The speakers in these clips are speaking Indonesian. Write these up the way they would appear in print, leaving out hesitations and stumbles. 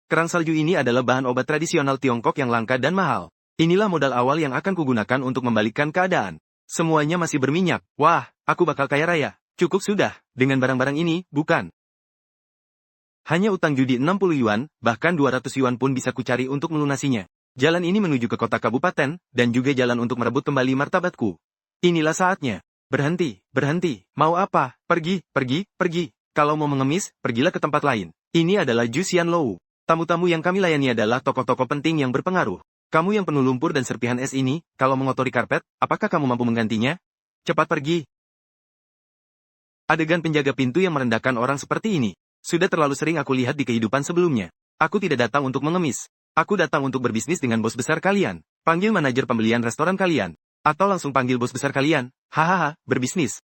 Kerang salju ini adalah bahan obat tradisional Tiongkok yang langka dan mahal. Inilah modal awal yang akan kugunakan untuk membalikkan keadaan. Semuanya masih berminyak. Wah, aku bakal kaya raya. Cukup sudah, dengan barang-barang ini, bukan? Hanya utang judi 60 yuan, bahkan 200 yuan pun bisa kucari untuk melunasinya. Jalan ini menuju ke kota kabupaten, dan juga jalan untuk merebut kembali martabatku. Inilah saatnya. Berhenti, berhenti. Mau apa? Pergi, pergi, pergi. Kalau mau mengemis, pergilah ke tempat lain. Ini adalah Zhu Xianlou. Tamu-tamu yang kami layani adalah tokoh-tokoh penting yang berpengaruh. Kamu yang penuh lumpur dan serpihan es ini, kalau mengotori karpet, apakah kamu mampu menggantinya? Cepat pergi. Adegan penjaga pintu yang merendahkan orang seperti ini. Sudah terlalu sering aku lihat di kehidupan sebelumnya. Aku tidak datang untuk mengemis. Aku datang untuk berbisnis dengan bos besar kalian. Panggil manajer pembelian restoran kalian. Atau langsung panggil bos besar kalian. Hahaha, berbisnis.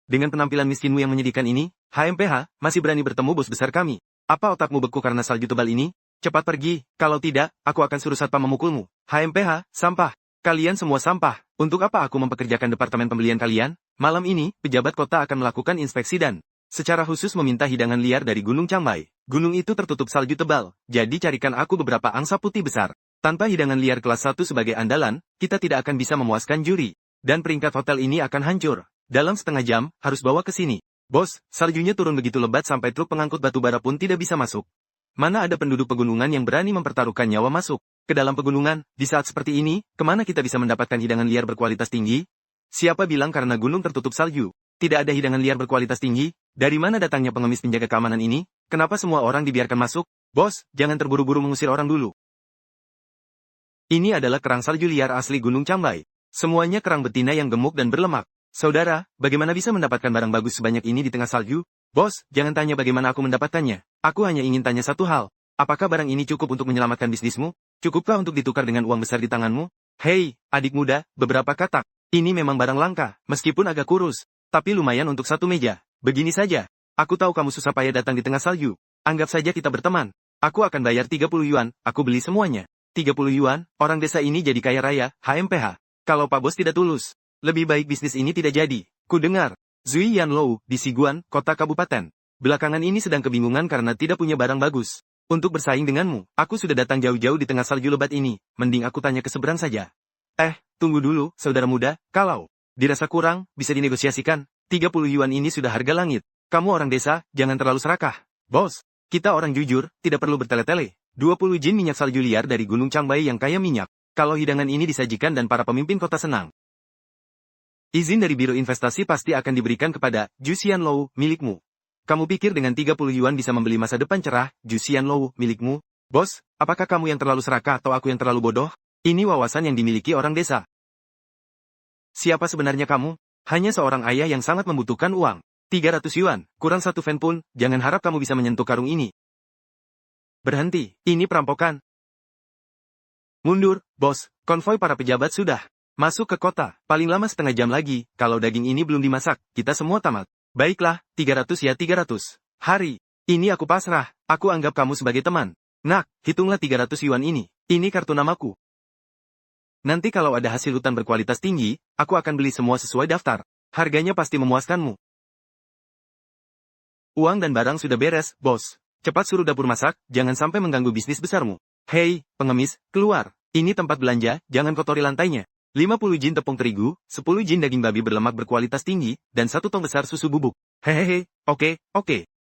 Dengan penampilan miskinmu yang menyedihkan ini, HMPH, masih berani bertemu bos besar kami. Apa otakmu beku karena salju tebal ini? Cepat pergi, kalau tidak, aku akan suruh satpam memukulmu. HMPH, sampah. Kalian semua sampah. Untuk apa aku mempekerjakan departemen pembelian kalian? Malam ini, pejabat kota akan melakukan inspeksi dan secara khusus meminta hidangan liar dari Gunung Changbai. Gunung itu tertutup salju tebal, jadi carikan aku beberapa angsa putih besar. Tanpa hidangan liar kelas 1 sebagai andalan, kita tidak akan bisa memuaskan juri. Dan peringkat hotel ini akan hancur. Dalam setengah jam, harus bawa ke sini. Bos, saljunya turun begitu lebat sampai truk pengangkut batu bara pun tidak bisa masuk. Mana ada penduduk pegunungan yang berani mempertaruhkan nyawa masuk ke dalam pegunungan? Di saat seperti ini, kemana kita bisa mendapatkan hidangan liar berkualitas tinggi? Siapa bilang karena gunung tertutup salju? Tidak ada hidangan liar berkualitas tinggi? Dari mana datangnya pengemis penjaga keamanan ini? Kenapa semua orang dibiarkan masuk? Bos, jangan terburu-buru mengusir orang dulu. Ini adalah kerang salju liar asli Gunung Changbai. Semuanya kerang betina yang gemuk dan berlemak. Saudara, bagaimana bisa mendapatkan barang bagus sebanyak ini di tengah salju? Bos, jangan tanya bagaimana aku mendapatkannya. Aku hanya ingin tanya satu hal. Apakah barang ini cukup untuk menyelamatkan bisnismu? Cukupkah untuk ditukar dengan uang besar di tanganmu? Hei, adik muda, beberapa katak. Ini memang barang langka, meskipun agak kurus. Tapi lumayan untuk satu meja. Begini saja. Aku tahu kamu susah payah datang di tengah salju. Anggap saja kita berteman. Aku akan bayar 30 yuan, aku beli semuanya. 30 yuan, orang desa ini jadi kaya raya, HMPH. Kalau Pak Bos tidak tulus. Lebih baik bisnis ini tidak jadi. Ku dengar, Zhu Yanlou, di Siguan, kota kabupaten. Belakangan ini sedang kebingungan karena tidak punya barang bagus. Untuk bersaing denganmu, aku sudah datang jauh-jauh di tengah salju lebat ini. Mending aku tanya ke seberang saja. Tunggu dulu, saudara muda, kalau dirasa kurang, bisa dinegosiasikan. 30 yuan ini sudah harga langit. Kamu orang desa, jangan terlalu serakah. Bos, kita orang jujur, tidak perlu bertele-tele. 20 jin minyak salju liar dari Gunung Changbai yang kaya minyak. Kalau hidangan ini disajikan dan para pemimpin kota senang. Izin dari Biro Investasi pasti akan diberikan kepada Zhu Xianlou, milikmu. Kamu pikir dengan 30 yuan bisa membeli masa depan cerah, Zhu Xianlou, milikmu? Bos, apakah kamu yang terlalu serakah atau aku yang terlalu bodoh? Ini wawasan yang dimiliki orang desa. Siapa sebenarnya kamu? Hanya seorang ayah yang sangat membutuhkan uang. 300 yuan, kurang satu fen pun, jangan harap kamu bisa menyentuh karung ini. Berhenti, ini perampokan. Mundur, bos, konvoi para pejabat sudah masuk ke kota, paling lama setengah jam lagi, kalau daging ini belum dimasak, kita semua tamat. Baiklah, 300 ya 300. Hari ini aku pasrah, aku anggap kamu sebagai teman. Nak, hitunglah 300 yuan ini kartu namaku. Nanti kalau ada hasil hutan berkualitas tinggi, aku akan beli semua sesuai daftar. Harganya pasti memuaskanmu. Uang dan barang sudah beres, bos. Cepat suruh dapur masak, jangan sampai mengganggu bisnis besarmu. Hei, pengemis, keluar. Ini tempat belanja, jangan kotori lantainya. 50 jin tepung terigu, 10 jin daging babi berlemak berkualitas tinggi, dan 1 tong besar susu bubuk. Hehehe, oke.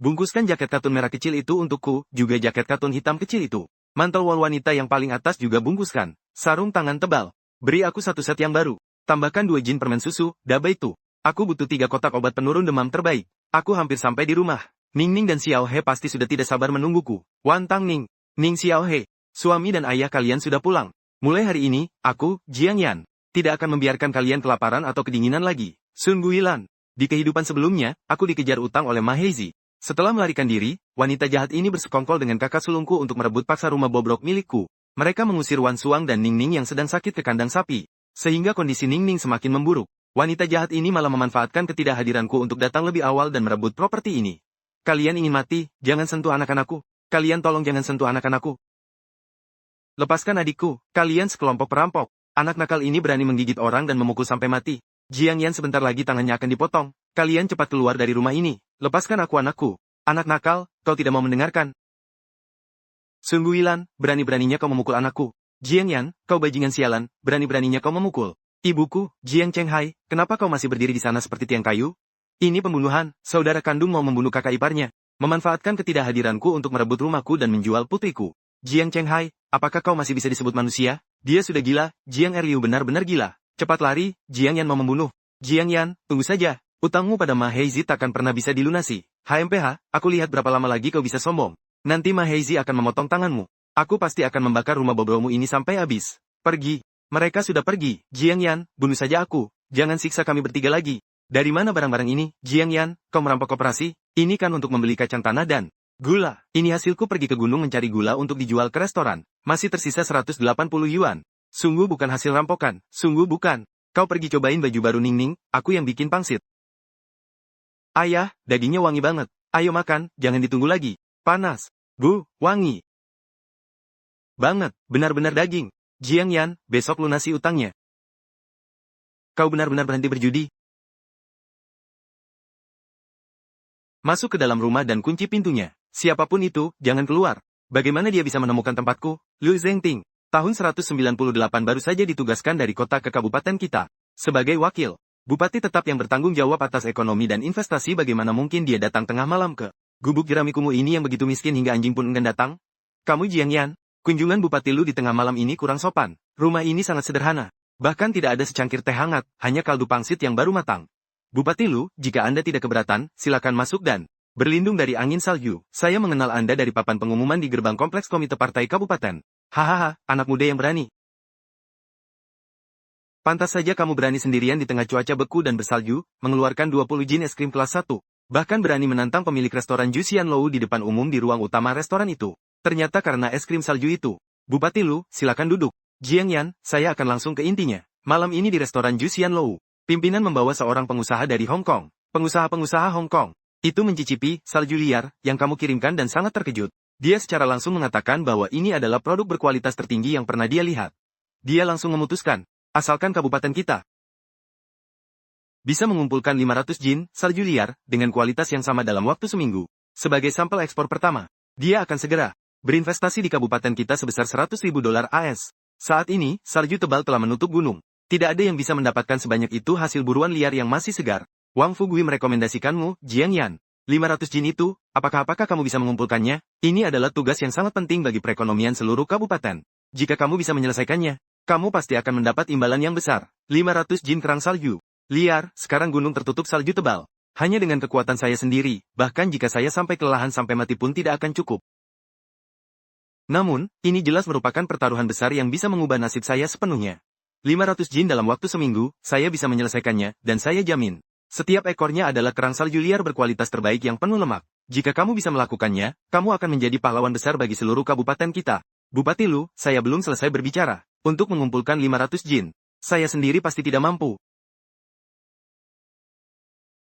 Bungkuskan jaket katun merah kecil itu untukku, juga jaket katun hitam kecil itu. Mantel wol wanita yang paling atas juga bungkuskan. Sarung tangan tebal. Beri aku 1 set yang baru. Tambahkan 2 jin permen susu, daba itu. Aku butuh 3 kotak obat penurun demam terbaik. Aku hampir sampai di rumah. Ning Ning dan Xiao He pasti sudah tidak sabar menungguku. Wantang Ning. Ning Xiao He. Suami dan ayah kalian sudah pulang. Mulai hari ini, aku, Jiang Yan, tidak akan membiarkan kalian kelaparan atau kedinginan lagi. Sun Guilan. Di kehidupan sebelumnya, aku dikejar utang oleh Ma Heizi. Setelah melarikan diri, wanita jahat ini bersekongkol dengan kakak sulungku untuk merebut paksa rumah bobrok milikku. Mereka mengusir Wan Suang dan Ning Ning yang sedang sakit ke kandang sapi. Sehingga kondisi Ning Ning semakin memburuk. Wanita jahat ini malah memanfaatkan ketidakhadiranku untuk datang lebih awal dan merebut properti ini. Kalian ingin mati, jangan sentuh anak-anakku. Kalian tolong jangan sentuh anak-anakku. Lepaskan adikku, kalian sekelompok perampok. Anak nakal ini berani menggigit orang dan memukul sampai mati. Jiang Yan sebentar lagi tangannya akan dipotong. Kalian cepat keluar dari rumah ini. Lepaskan aku anakku. Anak nakal, kau tidak mau mendengarkan. Sun Guilan, berani-beraninya kau memukul anakku. Jiang Yan, kau bajingan sialan, berani-beraninya kau memukul. Ibuku, Jiang Chenghai, kenapa kau masih berdiri di sana seperti tiang kayu? Ini pembunuhan, saudara kandung mau membunuh kakak iparnya. Memanfaatkan ketidakhadiranku untuk merebut rumahku dan menjual putriku. Jiang Chenghai, apakah kau masih bisa disebut manusia? Dia sudah gila, Jiang Erliu benar-benar gila. Cepat lari, Jiang Yan mau membunuh. Jiang Yan, tunggu saja. Utangmu pada Ma Heizi takkan pernah bisa dilunasi. HMPH, aku lihat berapa lama lagi kau bisa sombong. Nanti Ma Heizi akan memotong tanganmu. Aku pasti akan membakar rumah bobrokmu ini sampai habis. Pergi. Mereka sudah pergi. Jiang Yan, bunuh saja aku. Jangan siksa kami bertiga lagi. Dari mana barang-barang ini? Jiang Yan, kau merampok koperasi? Ini kan untuk membeli kacang tanah dan gula. Ini hasilku pergi ke gunung mencari gula untuk dijual ke restoran. Masih tersisa 180 yuan. Sungguh bukan hasil rampokan. Sungguh bukan. Kau pergi cobain baju baru Ning Ning, aku yang bikin pangsit. Ayah, dagingnya wangi banget. Ayo makan, jangan ditunggu lagi. Panas. Bu, wangi. Banget, benar-benar daging. Jiang Yan, besok lunasi utangnya. Kau benar-benar berhenti berjudi. Masuk ke dalam rumah dan kunci pintunya. Siapapun itu, jangan keluar. Bagaimana dia bisa menemukan tempatku? Liu Zhengting, tahun 198 baru saja ditugaskan dari kota ke kabupaten kita. Sebagai wakil, bupati tetap yang bertanggung jawab atas ekonomi dan investasi, bagaimana mungkin dia datang tengah malam ke gubuk jeramikumu ini yang begitu miskin hingga anjing pun enggan datang? Kamu Jiang Yan, kunjungan bupati Lu di tengah malam ini kurang sopan. Rumah ini sangat sederhana. Bahkan tidak ada secangkir teh hangat, hanya kaldu pangsit yang baru matang. Bupati Lu, jika Anda tidak keberatan, silakan masuk dan berlindung dari angin salju. Saya mengenal Anda dari papan pengumuman di gerbang kompleks komite partai kabupaten. Hahaha, anak muda yang berani. Pantas saja kamu berani sendirian di tengah cuaca beku dan bersalju, mengeluarkan 20 jin es krim kelas 1. Bahkan berani menantang pemilik restoran Jusian Lou di depan umum di ruang utama restoran itu. Ternyata karena es krim salju itu. Bupati Lu, silakan duduk. Jiang Yan, saya akan langsung ke intinya. Malam ini di restoran Jusian Lou, pimpinan membawa seorang pengusaha dari Hong Kong. Pengusaha Hong Kong itu mencicipi salju liar yang kamu kirimkan dan sangat terkejut. Dia secara langsung mengatakan bahwa ini adalah produk berkualitas tertinggi yang pernah dia lihat. Dia langsung memutuskan, asalkan kabupaten kita bisa mengumpulkan 500 jin salju liar dengan kualitas yang sama dalam waktu seminggu. Sebagai sampel ekspor pertama, dia akan segera berinvestasi di kabupaten kita sebesar 100.000 dolar AS. Saat ini, salju tebal telah menutup gunung. Tidak ada yang bisa mendapatkan sebanyak itu hasil buruan liar yang masih segar. Wang Fugui merekomendasikanmu, Jiang Yan. 500 jin itu, apakah kamu bisa mengumpulkannya? Ini adalah tugas yang sangat penting bagi perekonomian seluruh kabupaten. Jika kamu bisa menyelesaikannya, kamu pasti akan mendapat imbalan yang besar. 500 jin kerang salju liar, sekarang gunung tertutup salju tebal. Hanya dengan kekuatan saya sendiri, bahkan jika saya sampai kelelahan sampai mati pun tidak akan cukup. Namun, ini jelas merupakan pertaruhan besar yang bisa mengubah nasib saya sepenuhnya. 500 jin dalam waktu seminggu, saya bisa menyelesaikannya, dan saya jamin. Setiap ekornya adalah kerang salju liar berkualitas terbaik yang penuh lemak. Jika kamu bisa melakukannya, kamu akan menjadi pahlawan besar bagi seluruh kabupaten kita. Bupati Lu, saya belum selesai berbicara. Untuk mengumpulkan 500 jin, saya sendiri pasti tidak mampu.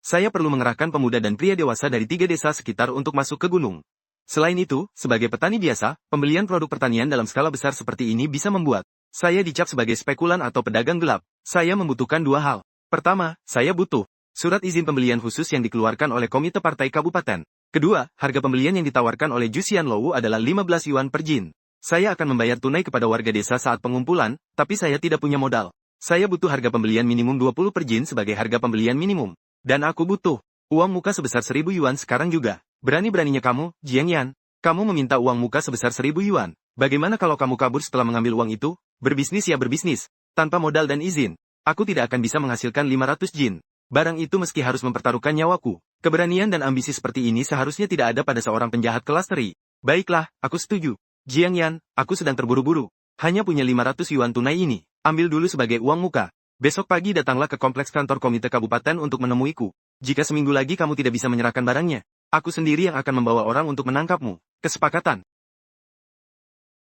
Saya perlu mengerahkan pemuda dan pria dewasa dari 3 desa sekitar untuk masuk ke gunung. Selain itu, sebagai petani biasa, pembelian produk pertanian dalam skala besar seperti ini bisa membuat saya dicap sebagai spekulan atau pedagang gelap. Saya membutuhkan 2 hal. Pertama, saya butuh surat izin pembelian khusus yang dikeluarkan oleh Komite Partai Kabupaten. Kedua, harga pembelian yang ditawarkan oleh Jusian Lou adalah 15 yuan per jin. Saya akan membayar tunai kepada warga desa saat pengumpulan, tapi saya tidak punya modal. Saya butuh harga pembelian minimum 20 per jin sebagai harga pembelian minimum. Dan aku butuh uang muka sebesar 1.000 yuan sekarang juga. Berani-beraninya kamu, Jiang Yan. Kamu meminta uang muka sebesar 1.000 yuan. Bagaimana kalau kamu kabur setelah mengambil uang itu? Berbisnis ya berbisnis. Tanpa modal dan izin, aku tidak akan bisa menghasilkan 500 jin. Barang itu meski harus mempertaruhkan nyawaku. Keberanian dan ambisi seperti ini seharusnya tidak ada pada seorang penjahat kelas teri. Baiklah, aku setuju. Jiang Yan, aku sedang terburu-buru. Hanya punya 500 yuan tunai ini. Ambil dulu sebagai uang muka. Besok pagi datanglah ke kompleks kantor komite kabupaten untuk menemuiku. Jika seminggu lagi kamu tidak bisa menyerahkan barangnya, aku sendiri yang akan membawa orang untuk menangkapmu. Kesepakatan.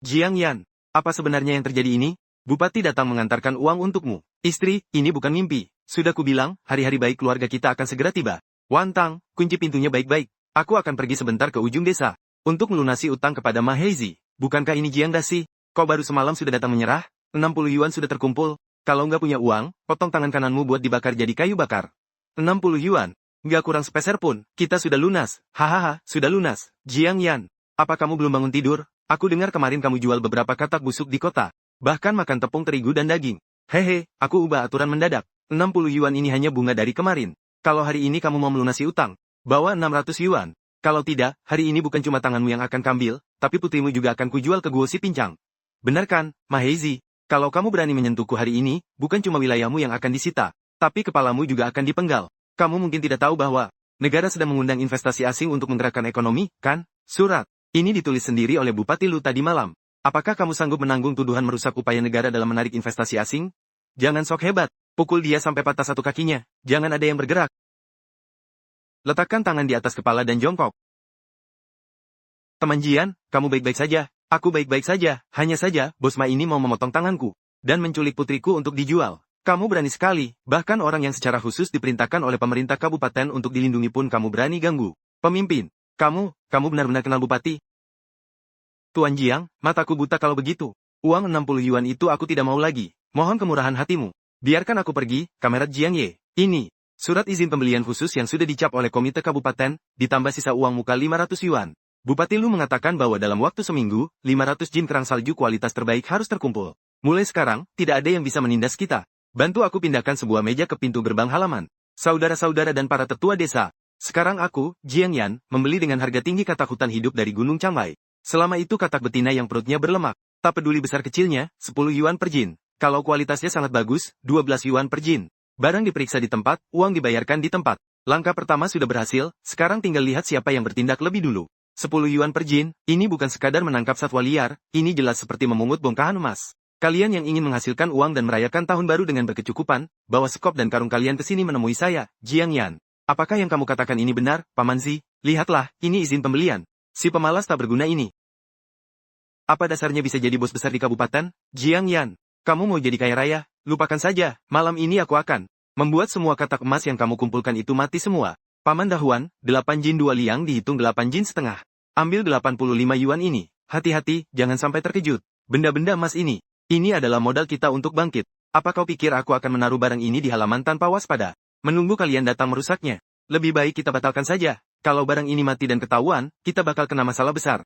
Jiang Yan, apa sebenarnya yang terjadi ini? Bupati datang mengantarkan uang untukmu. Istri, ini bukan mimpi. Sudah kubilang, hari-hari baik keluarga kita akan segera tiba. Wantang, kunci pintunya baik-baik. Aku akan pergi sebentar ke ujung desa untuk melunasi utang kepada Ma Heizi. Bukankah ini Jiang Dasi? Kau baru semalam sudah datang menyerah? 60 yuan sudah terkumpul. Kalau nggak punya uang, potong tangan kananmu buat dibakar jadi kayu bakar. 60 yuan. Nggak kurang sepeser pun. Kita sudah lunas. Hahaha, sudah lunas. Jiang Yan, apa kamu belum bangun tidur? Aku dengar kemarin kamu jual beberapa katak busuk di kota. Bahkan makan tepung terigu dan daging. Hehe, aku ubah aturan mendadak. 60 yuan ini hanya bunga dari kemarin. Kalau hari ini kamu mau melunasi utang, bawa 600 yuan. Kalau tidak, hari ini bukan cuma tanganmu yang akan kambil, tapi putrimu juga akan kujual ke Guo Si Pincang. Benar kan, Mahezi? Kalau kamu berani menyentuhku hari ini, bukan cuma wilayahmu yang akan disita, tapi kepalamu juga akan dipenggal. Kamu mungkin tidak tahu bahwa negara sedang mengundang investasi asing untuk menggerakkan ekonomi, kan? Surat ini ditulis sendiri oleh Bupati Lu tadi malam. Apakah kamu sanggup menanggung tuduhan merusak upaya negara dalam menarik investasi asing? Jangan sok hebat. Pukul dia sampai patah satu kakinya. Jangan ada yang bergerak. Letakkan tangan di atas kepala dan jongkok. Teman Jian, kamu baik-baik saja. Aku baik-baik saja. Hanya saja, bos Ma ini mau memotong tanganku dan menculik putriku untuk dijual. Kamu berani sekali. Bahkan orang yang secara khusus diperintahkan oleh pemerintah kabupaten untuk dilindungi pun kamu berani ganggu. Pemimpin. Kamu benar-benar kenal bupati? Tuan Jiang, mataku buta kalau begitu. Uang 60 yuan itu aku tidak mau lagi. Mohon kemurahan hatimu. Biarkan aku pergi, Kamerat Jiang Ye. Ini surat izin pembelian khusus yang sudah dicap oleh komite kabupaten, ditambah sisa uang muka 500 yuan. Bupati Lu mengatakan bahwa dalam waktu seminggu, 500 jin kerang salju kualitas terbaik harus terkumpul. Mulai sekarang, tidak ada yang bisa menindas kita. Bantu aku pindahkan sebuah meja ke pintu gerbang halaman. Saudara-saudara dan para tetua desa. Sekarang aku, Jiang Yan, membeli dengan harga tinggi katak hutan hidup dari Gunung Changwei. Selama itu katak betina yang perutnya berlemak. Tak peduli besar kecilnya, 10 yuan per jin. Kalau kualitasnya sangat bagus, 12 yuan per jin. Barang diperiksa di tempat, uang dibayarkan di tempat. Langkah pertama sudah berhasil, sekarang tinggal lihat siapa yang bertindak lebih dulu. 10 yuan per jin, ini bukan sekadar menangkap satwa liar, ini jelas seperti memungut bongkahan emas. Kalian yang ingin menghasilkan uang dan merayakan tahun baru dengan berkecukupan, bawa sekop dan karung kalian ke sini menemui saya, Jiang Yan. Apakah yang kamu katakan ini benar, Paman Zi? Lihatlah, ini izin pembelian. Si pemalas tak berguna ini. Apa dasarnya bisa jadi bos besar di kabupaten? Jiang Yan, kamu mau jadi kaya raya? Lupakan saja, malam ini aku akan membuat semua katak emas yang kamu kumpulkan itu mati semua. Paman Dahuan, 8 jin 2 liang dihitung 8 jin setengah. Ambil 85 yuan ini. Hati-hati, jangan sampai terkejut. Benda-benda emas ini adalah modal kita untuk bangkit. Apa kau pikir aku akan menaruh barang ini di halaman tanpa waspada? Menunggu kalian datang merusaknya. Lebih baik kita batalkan saja. Kalau barang ini mati dan ketahuan, kita bakal kena masalah besar.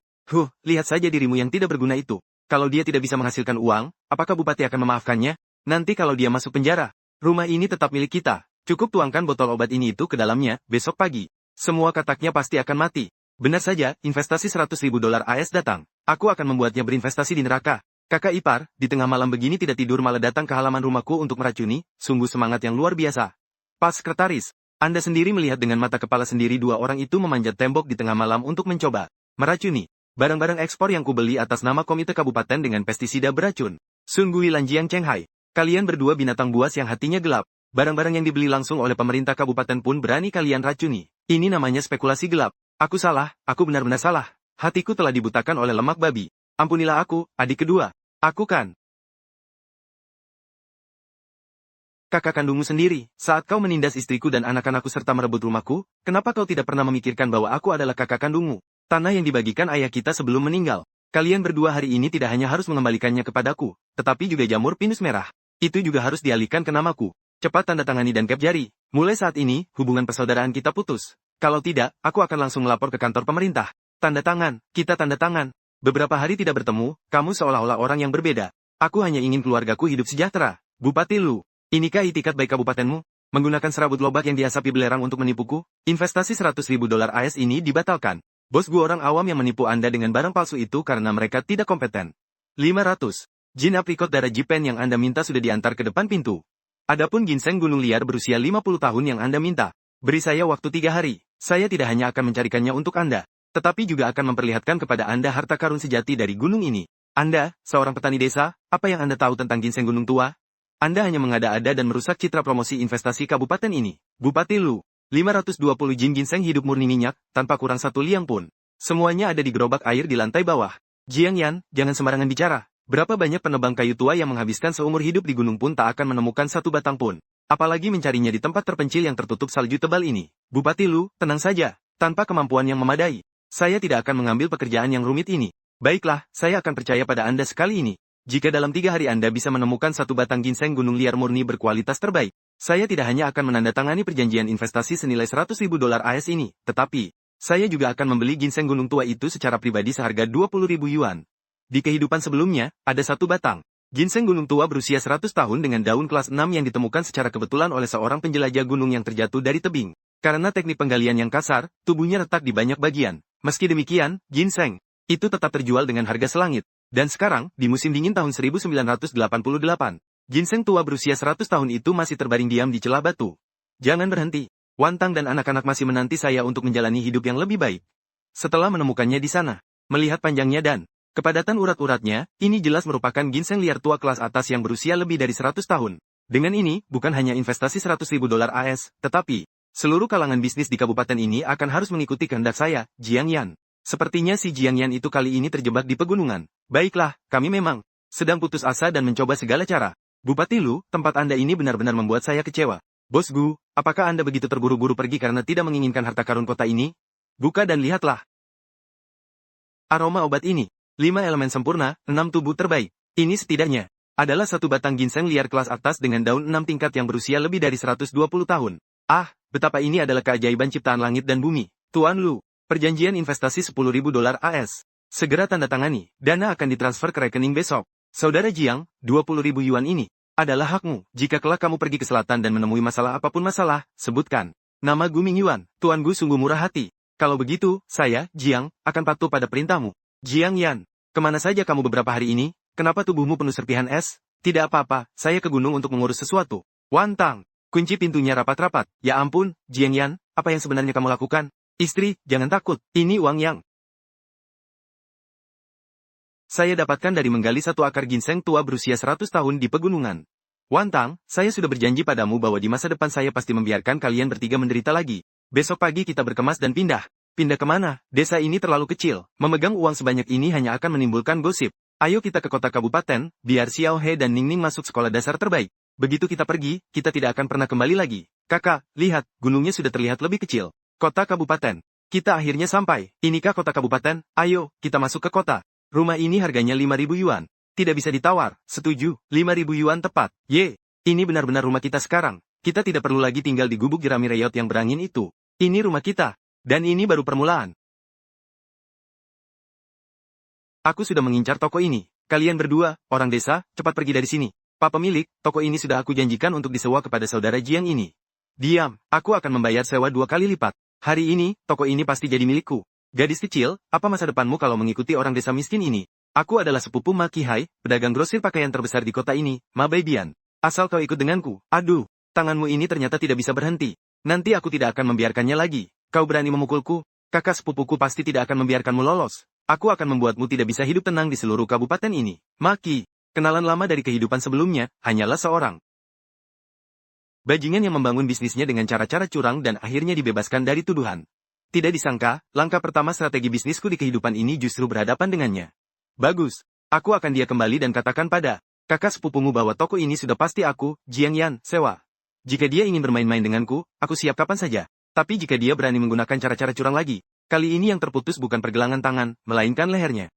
Lihat saja dirimu yang tidak berguna itu. Kalau dia tidak bisa menghasilkan uang, apakah bupati akan memaafkannya? Nanti kalau dia masuk penjara, rumah ini tetap milik kita. Cukup tuangkan botol obat ini itu ke dalamnya, besok pagi. Semua kataknya pasti akan mati. Benar saja, investasi 100.000 dolar AS datang. Aku akan membuatnya berinvestasi di neraka. Kakak ipar, di tengah malam begini tidak tidur malah datang ke halaman rumahku untuk meracuni, sungguh semangat yang luar biasa. Pak Sekretaris, Anda sendiri melihat dengan mata kepala sendiri dua orang itu memanjat tembok di tengah malam untuk mencoba meracuni barang-barang ekspor yang kubeli atas nama komite kabupaten dengan pestisida beracun. Sun Gui Lanjiang Cheng Hai, kalian berdua binatang buas yang hatinya gelap. Barang-barang yang dibeli langsung oleh pemerintah kabupaten pun berani kalian racuni. Ini namanya spekulasi gelap. Aku salah, aku benar-benar salah. Hatiku telah dibutakan oleh lemak babi. Ampunilah aku, adik kedua. Aku kan kakak kandungmu sendiri. Saat kau menindas istriku dan anak-anakku serta merebut rumahku, kenapa kau tidak pernah memikirkan bahwa aku adalah kakak kandungmu? Tanah yang dibagikan ayah kita sebelum meninggal. Kalian berdua hari ini tidak hanya harus mengembalikannya kepadaku, tetapi juga jamur pinus merah. Itu juga harus dialihkan ke namaku. Cepat tanda tangani dan kep jari. Mulai saat ini, hubungan persaudaraan kita putus. Kalau tidak, aku akan langsung melapor ke kantor pemerintah. Tanda tangan, kita tanda tangan. Beberapa hari tidak bertemu, kamu seolah-olah orang yang berbeda. Aku hanya ingin keluargaku hidup sejahtera. Bupati Lu. Inikah itikat baik kabupatenmu? Menggunakan serabut lobak yang diasapi belerang untuk menipuku? Investasi 100.000 dolar AS ini dibatalkan. Bos gue orang awam yang menipu Anda dengan barang palsu itu karena mereka tidak kompeten. 500. Jin aprikot darah Jipen yang Anda minta sudah diantar ke depan pintu. Adapun ginseng gunung liar berusia 50 tahun yang Anda minta, beri saya waktu 3 hari. Saya tidak hanya akan mencarikannya untuk Anda, tetapi juga akan memperlihatkan kepada Anda harta karun sejati dari gunung ini. Anda, seorang petani desa, apa yang Anda tahu tentang ginseng gunung tua? Anda hanya mengada-ada dan merusak citra promosi investasi kabupaten ini. Bupati Lu, 520 jin ginseng hidup murni minyak, tanpa kurang 1 liang pun. Semuanya ada di gerobak air di lantai bawah. Jiang Yan, jangan sembarangan bicara. Berapa banyak penebang kayu tua yang menghabiskan seumur hidup di gunung pun tak akan menemukan satu batang pun. Apalagi mencarinya di tempat terpencil yang tertutup salju tebal ini. Bupati Lu, tenang saja. Tanpa kemampuan yang memadai, saya tidak akan mengambil pekerjaan yang rumit ini. Baiklah, saya akan percaya pada Anda sekali ini. Jika dalam 3 hari Anda bisa menemukan satu batang ginseng gunung liar murni berkualitas terbaik, saya tidak hanya akan menandatangani perjanjian investasi senilai 100.000 dolar AS ini, tetapi Saya juga akan membeli ginseng gunung tua itu secara pribadi seharga 20.000 yuan. Di kehidupan sebelumnya, ada satu batang ginseng gunung tua berusia 100 tahun dengan daun kelas 6 yang ditemukan secara kebetulan oleh seorang penjelajah gunung yang terjatuh dari tebing. Karena teknik penggalian yang kasar, tubuhnya retak di banyak bagian. Meski demikian, ginseng itu tetap terjual dengan harga selangit. Dan sekarang, di musim dingin tahun 1988, ginseng tua berusia 100 tahun itu masih terbaring diam di celah batu. Jangan berhenti. Wantang dan anak-anak masih menanti saya untuk menjalani hidup yang lebih baik. Setelah menemukannya di sana, melihat panjangnya dan kepadatan urat-uratnya, ini jelas merupakan ginseng liar tua kelas atas yang berusia lebih dari 100 tahun. Dengan ini, bukan hanya investasi 100.000 dolar AS, tetapi seluruh kalangan bisnis di kabupaten ini akan harus mengikuti kehendak saya, Jiang Yan. Sepertinya si Jiang Yan itu kali ini terjebak di pegunungan. Baiklah, kami memang sedang putus asa dan mencoba segala cara. Bupati Lu, tempat Anda ini benar-benar membuat saya kecewa. Bos Gu, apakah Anda begitu terburu-buru pergi karena tidak menginginkan harta karun kota ini? Buka dan lihatlah. Aroma obat ini. 5 elemen sempurna, 6 tubuh terbaik. Ini setidaknya adalah satu batang ginseng liar kelas atas dengan daun 6 tingkat yang berusia lebih dari 120 tahun. Ah, betapa ini adalah keajaiban ciptaan langit dan bumi. Tuan Lu, perjanjian investasi 10.000 dolar AS. Segera tanda tangani, dana akan ditransfer ke rekening besok. Saudara Jiang, 20.000 yuan ini adalah hakmu. Jika kelak kamu pergi ke selatan dan menemui masalah apapun masalah, sebutkan nama Gu Mingyuan. Tuan Gu sungguh murah hati. Kalau begitu, saya, Jiang, akan patuh pada perintahmu. Jiang Yan, kemana saja kamu beberapa hari ini? Kenapa tubuhmu penuh serpihan es? Tidak apa-apa, saya ke gunung untuk mengurus sesuatu. Wantang, kunci pintunya rapat-rapat. Ya ampun, Jiang Yan, apa yang sebenarnya kamu lakukan? Istri, jangan takut, ini uang yang saya dapatkan dari menggali satu akar ginseng tua berusia 100 tahun di pegunungan. Wantang, saya sudah berjanji padamu bahwa di masa depan saya pasti membiarkan kalian bertiga menderita lagi. Besok pagi kita berkemas dan pindah. Pindah kemana? Desa ini terlalu kecil. Memegang uang sebanyak ini hanya akan menimbulkan gosip. Ayo kita ke kota kabupaten, biar Xiao He dan Ningning masuk sekolah dasar terbaik. Begitu kita pergi, kita tidak akan pernah kembali lagi. Kakak, lihat, gunungnya sudah terlihat lebih kecil. Kota kabupaten. Kita akhirnya sampai. Inikah kota kabupaten? Ayo, kita masuk ke kota. Rumah ini harganya 5.000 yuan. Tidak bisa ditawar. Setuju, 5.000 yuan tepat. Ye, ini benar-benar rumah kita sekarang. Kita tidak perlu lagi tinggal di gubuk jerami reot yang berangin itu. Ini rumah kita. Dan ini baru permulaan. Aku sudah mengincar toko ini. Kalian berdua, orang desa, cepat pergi dari sini. Pak pemilik, toko ini sudah aku janjikan untuk disewa kepada saudara Jiang ini. Diam, aku akan membayar sewa 2 kali lipat. Hari ini, toko ini pasti jadi milikku. Gadis kecil, apa masa depanmu kalau mengikuti orang desa miskin ini? Aku adalah sepupu Ma Qihai, pedagang grosir pakaian terbesar di kota ini, Ma Baibian. Asal kau ikut denganku. Aduh, tanganmu ini ternyata tidak bisa berhenti. Nanti aku tidak akan membiarkannya lagi. Kau berani memukulku? Kakak sepupuku pasti tidak akan membiarkanmu lolos. Aku akan membuatmu tidak bisa hidup tenang di seluruh kabupaten ini. Maki, kenalan lama dari kehidupan sebelumnya, hanyalah seorang bajingan yang membangun bisnisnya dengan cara-cara curang dan akhirnya dibebaskan dari tuduhan. Tidak disangka, langkah pertama strategi bisnisku di kehidupan ini justru berhadapan dengannya. Bagus, aku akan dia kembali dan katakan pada kakak sepupumu bahwa toko ini sudah pasti aku, Jiang Yan, sewa. Jika dia ingin bermain-main denganku, aku siap kapan saja. Tapi jika dia berani menggunakan cara-cara curang lagi, kali ini yang terputus bukan pergelangan tangan, melainkan lehernya.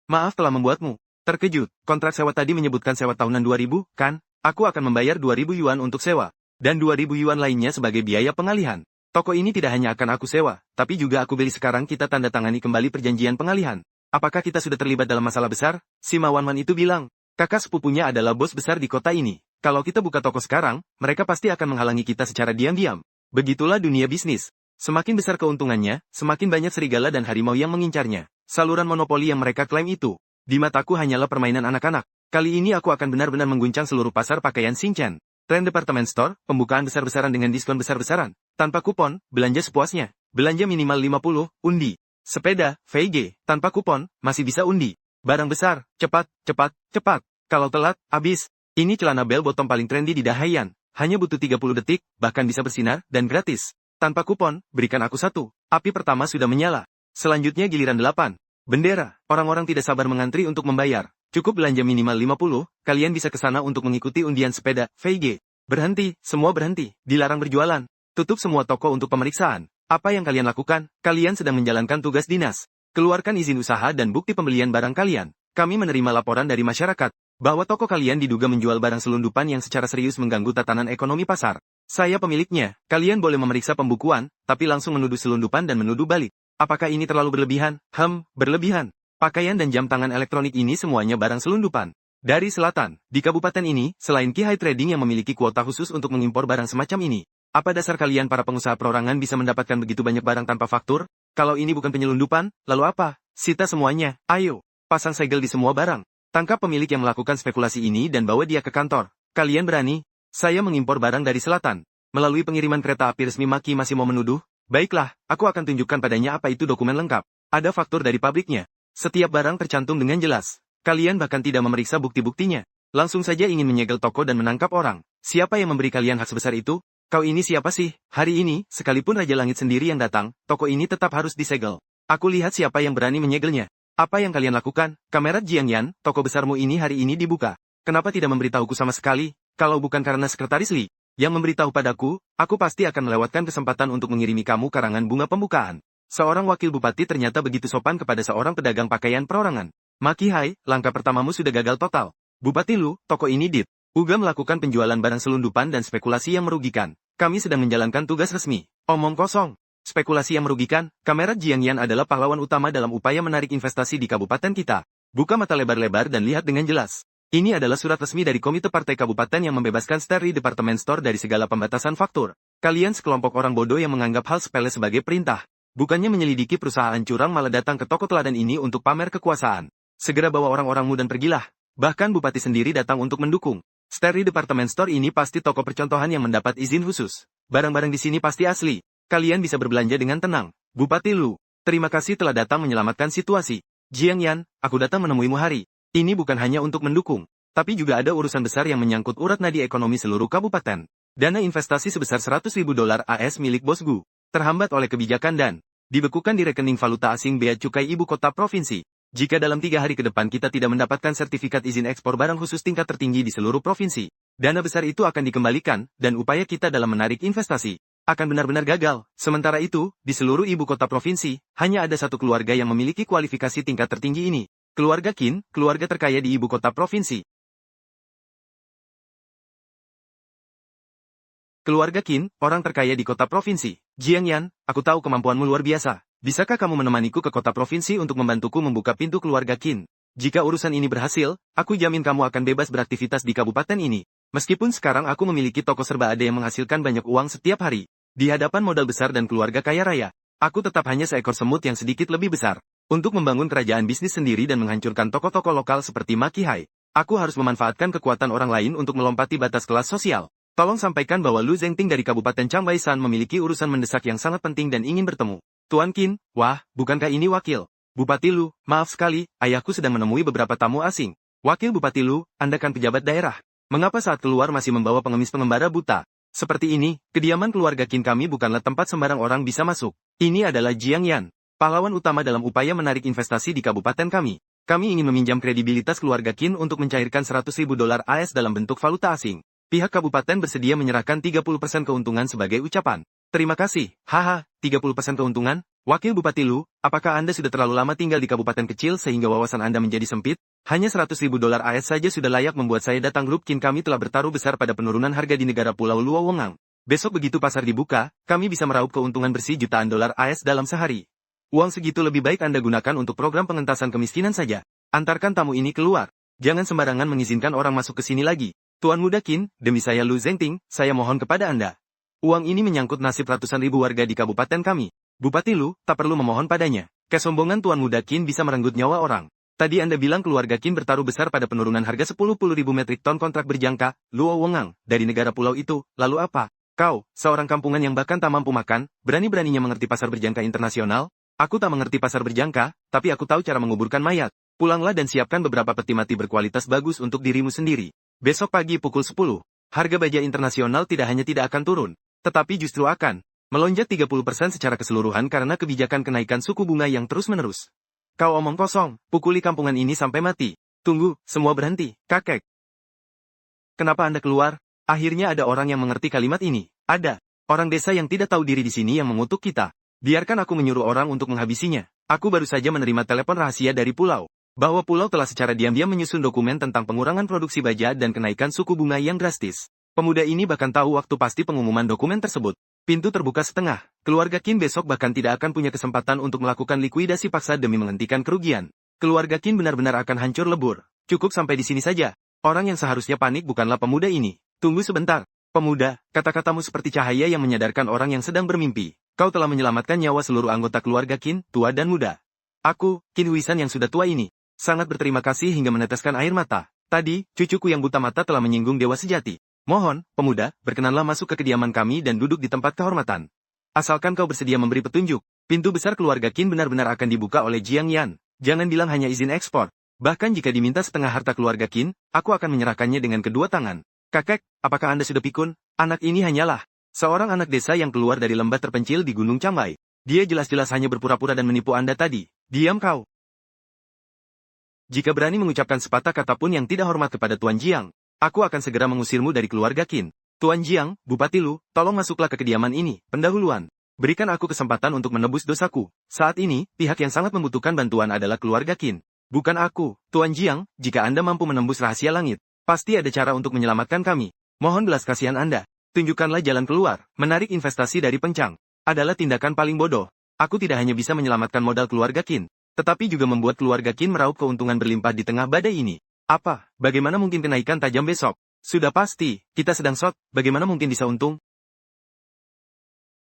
Maaf telah membuatmu terkejut. Kontrak sewa tadi menyebutkan sewa tahunan 2.000, kan? Aku akan membayar 2.000 yuan untuk sewa, dan 2.000 yuan lainnya sebagai biaya pengalihan. Toko ini tidak hanya akan aku sewa, tapi juga aku beli sekarang kita tanda tangani kembali perjanjian pengalihan. Apakah kita sudah terlibat dalam masalah besar? Si Mawanman itu bilang, kakak sepupunya adalah bos besar di kota ini. Kalau kita buka toko sekarang, mereka pasti akan menghalangi kita secara diam-diam. Begitulah dunia bisnis. Semakin besar keuntungannya, semakin banyak serigala dan harimau yang mengincarnya. Saluran monopoli yang mereka klaim itu, di mataku hanyalah permainan anak-anak. Kali ini aku akan benar-benar mengguncang seluruh pasar pakaian Xinchen. Tren departemen store, pembukaan besar-besaran dengan diskon besar-besaran. Tanpa kupon, belanja sepuasnya. Belanja minimal 50, undi. Sepeda, VG, tanpa kupon, masih bisa undi. Barang besar, cepat, cepat, cepat. Kalau telat, habis. Ini celana bel bottom paling trendy di Dahaian. Hanya butuh 30 detik, bahkan bisa bersinar, dan gratis. Tanpa kupon, berikan aku satu. Api pertama sudah menyala. Selanjutnya giliran 8. Bendera. Orang-orang tidak sabar mengantri untuk membayar. Cukup belanja minimal 50, kalian bisa ke sana untuk mengikuti undian sepeda, VG. Berhenti, semua berhenti. Dilarang berjualan. Tutup semua toko untuk pemeriksaan. Apa yang kalian lakukan? Kalian sedang menjalankan tugas dinas. Keluarkan izin usaha dan bukti pembelian barang kalian. Kami menerima laporan dari masyarakat bahwa toko kalian diduga menjual barang selundupan yang secara serius mengganggu tatanan ekonomi pasar. Saya pemiliknya. Kalian boleh memeriksa pembukuan, tapi langsung menuduh selundupan dan menuduh balik. Apakah ini terlalu berlebihan? Berlebihan. Pakaian dan jam tangan elektronik ini semuanya barang selundupan. Dari selatan, di kabupaten ini, selain Kihai Trading yang memiliki kuota khusus untuk mengimpor barang semacam ini, apa dasar kalian para pengusaha perorangan bisa mendapatkan begitu banyak barang tanpa faktur? Kalau ini bukan penyelundupan, lalu apa? Sita semuanya. Ayo, pasang segel di semua barang. Tangkap pemilik yang melakukan spekulasi ini dan bawa dia ke kantor. Kalian berani? Saya mengimpor barang dari selatan. Melalui pengiriman kereta api resmi. Maki masih mau menuduh? Baiklah, aku akan tunjukkan padanya apa itu dokumen lengkap. Ada faktur dari pabriknya. Setiap barang tercantum dengan jelas. Kalian bahkan tidak memeriksa bukti-buktinya. Langsung saja ingin menyegel toko dan menangkap orang. Siapa yang memberi kalian hak sebesar itu? Kau ini siapa sih? Hari ini, sekalipun Raja Langit sendiri yang datang, toko ini tetap harus disegel. Aku lihat siapa yang berani menyegelnya. Apa yang kalian lakukan? Kamera Jiangyan, toko besarmu ini hari ini dibuka. Kenapa tidak memberitahuku sama sekali? Kalau bukan karena sekretaris Li yang memberitahu padaku, aku pasti akan melewatkan kesempatan untuk mengirimi kamu karangan bunga pembukaan. Seorang wakil bupati ternyata begitu sopan kepada seorang pedagang pakaian perorangan. Maki Hai, langkah pertamamu sudah gagal total. Bupati Lu, toko ini Uga melakukan penjualan barang selundupan dan spekulasi yang merugikan. Kami sedang menjalankan tugas resmi. Omong kosong. Spekulasi yang merugikan, Kamera Jiangyan adalah pahlawan utama dalam upaya menarik investasi di kabupaten kita. Buka mata lebar-lebar dan lihat dengan jelas. Ini adalah surat resmi dari Komite Partai Kabupaten yang membebaskan Starry Department Store dari segala pembatasan faktur. Kalian sekelompok orang bodoh yang menganggap hal sepele sebagai perintah. Bukannya menyelidiki perusahaan curang malah datang ke toko teladan ini untuk pamer kekuasaan. Segera bawa orang-orangmu dan pergilah. Bahkan bupati sendiri datang untuk mendukung. Starry Department Store ini pasti toko percontohan yang mendapat izin khusus. Barang-barang di sini pasti asli. Kalian bisa berbelanja dengan tenang. Bupati Lu, terima kasih telah datang menyelamatkan situasi. Jiangyan, aku datang menemuimu hari. Ini bukan hanya untuk mendukung, tapi juga ada urusan besar yang menyangkut urat nadi ekonomi seluruh kabupaten. Dana investasi sebesar $100.000 AS milik Bos Gu, terhambat oleh kebijakan dan dibekukan di rekening valuta asing bea cukai ibu kota provinsi. Jika dalam 3 hari ke depan kita tidak mendapatkan sertifikat izin ekspor barang khusus tingkat tertinggi di seluruh provinsi, dana besar itu akan dikembalikan, dan upaya kita dalam menarik investasi akan benar-benar gagal. Sementara itu, di seluruh ibu kota provinsi, hanya ada satu keluarga yang memiliki kualifikasi tingkat tertinggi ini. Keluarga Qin, keluarga terkaya di ibu kota provinsi. Keluarga Qin, orang terkaya di kota provinsi. Jiangyan, aku tahu kemampuanmu luar biasa. Bisakah kamu menemaniku ke kota provinsi untuk membantuku membuka pintu keluarga Qin? Jika urusan ini berhasil, aku jamin kamu akan bebas beraktivitas di kabupaten ini. Meskipun sekarang aku memiliki toko serba ada yang menghasilkan banyak uang setiap hari. Di hadapan modal besar dan keluarga kaya raya, aku tetap hanya seekor semut yang sedikit lebih besar. Untuk membangun kerajaan bisnis sendiri dan menghancurkan toko-toko lokal seperti Maki Hai, aku harus memanfaatkan kekuatan orang lain untuk melompati batas kelas sosial. Tolong sampaikan bahwa Lu Zengting dari Kabupaten Changbaisan memiliki urusan mendesak yang sangat penting dan ingin bertemu. Tuan Qin, wah, bukankah ini wakil? Bupati Lu, maaf sekali, ayahku sedang menemui beberapa tamu asing. Wakil Bupati Lu, Anda kan pejabat daerah. Mengapa saat keluar masih membawa pengemis pengembara buta? Seperti ini, kediaman keluarga Qin kami bukanlah tempat sembarang orang bisa masuk. Ini adalah Jiangyan, pahlawan utama dalam upaya menarik investasi di kabupaten kami. Kami ingin meminjam kredibilitas keluarga Qin untuk mencairkan $100.000 AS dalam bentuk valuta asing. Pihak kabupaten bersedia menyerahkan 30% keuntungan sebagai ucapan terima kasih. Haha, 30% keuntungan? Wakil Bupati Lu, apakah Anda sudah terlalu lama tinggal di kabupaten kecil sehingga wawasan Anda menjadi sempit? Hanya $100.000 AS saja sudah layak membuat saya datang. Grup Qin kami telah bertaruh besar pada penurunan harga di negara Pulau Luo Wongang. Besok begitu pasar dibuka, kami bisa meraup keuntungan bersih jutaan dolar AS dalam sehari. Uang segitu lebih baik Anda gunakan untuk program pengentasan kemiskinan saja. Antarkan tamu ini keluar. Jangan sembarangan mengizinkan orang masuk ke sini lagi. Tuan Muda Qin, demi saya Lu Zengting, saya mohon kepada Anda. Uang ini menyangkut nasib ratusan ribu warga di kabupaten kami. Bupati Lu, tak perlu memohon padanya. Kesombongan Tuan Muda Qin bisa merenggut nyawa orang. Tadi Anda bilang keluarga Qin bertaruh besar pada penurunan harga 10.000 metrik ton kontrak berjangka, Luo Wongang, dari negara pulau itu, lalu apa? Kau, seorang kampungan yang bahkan tak mampu makan, berani-beraninya mengerti pasar berjangka internasional? Aku tak mengerti pasar berjangka, tapi aku tahu cara menguburkan mayat. Pulanglah dan siapkan beberapa peti mati berkualitas bagus untuk dirimu sendiri. Besok pagi pukul 10, harga baja internasional tidak hanya tidak akan turun, tetapi justru akan melonjak 30% secara keseluruhan karena kebijakan kenaikan suku bunga yang terus-menerus. Kau omong kosong, pukuli kampungan ini sampai mati. Tunggu, semua berhenti, kakek. Kenapa Anda keluar? Akhirnya ada orang yang mengerti kalimat ini. Ada orang desa yang tidak tahu diri di sini yang mengutuk kita. Biarkan aku menyuruh orang untuk menghabisinya. Aku baru saja menerima telepon rahasia dari pulau, bahwa pulau telah secara diam-diam menyusun dokumen tentang pengurangan produksi baja dan kenaikan suku bunga yang drastis. Pemuda ini bahkan tahu waktu pasti pengumuman dokumen tersebut. Pintu terbuka setengah. Keluarga Qin besok bahkan tidak akan punya kesempatan untuk melakukan likuidasi paksa demi menghentikan kerugian. Keluarga Qin benar-benar akan hancur lebur. Cukup sampai di sini saja. Orang yang seharusnya panik bukanlah pemuda ini. Tunggu sebentar. Pemuda, kata-katamu seperti cahaya yang menyadarkan orang yang sedang bermimpi. Kau telah menyelamatkan nyawa seluruh anggota keluarga Qin, tua dan muda. Aku, Qin Huisan yang sudah tua ini, sangat berterima kasih hingga meneteskan air mata. Tadi, cucuku yang buta mata telah menyinggung dewa sejati. Mohon, pemuda, berkenanlah masuk ke kediaman kami dan duduk di tempat kehormatan. Asalkan kau bersedia memberi petunjuk, pintu besar keluarga Qin benar-benar akan dibuka oleh Jiang Yan. Jangan bilang hanya izin ekspor. Bahkan jika diminta setengah harta keluarga Qin, aku akan menyerahkannya dengan kedua tangan. Kakek, apakah Anda sudah pikun? Anak ini hanyalah seorang anak desa yang keluar dari lembah terpencil di Gunung Chambai. Dia jelas-jelas hanya berpura-pura dan menipu Anda tadi. Diam kau. Jika berani mengucapkan sepatah kata pun yang tidak hormat kepada Tuan Jiang, aku akan segera mengusirmu dari keluarga Qin. Tuan Jiang, Bupati Lu, tolong masuklah ke kediaman ini, pendahuluan. Berikan aku kesempatan untuk menebus dosaku. Saat ini, pihak yang sangat membutuhkan bantuan adalah keluarga Qin. Bukan aku, Tuan Jiang, jika Anda mampu menembus rahasia langit, pasti ada cara untuk menyelamatkan kami. Mohon belas kasihan Anda. Tunjukkanlah jalan keluar. Menarik investasi dari Pengcang adalah tindakan paling bodoh. Aku tidak hanya bisa menyelamatkan modal keluarga Qin, tetapi juga membuat keluarga Qin meraup keuntungan berlimpah di tengah badai ini. Apa? Bagaimana mungkin kenaikan tajam besok? Sudah pasti, kita sedang short, bagaimana mungkin bisa untung?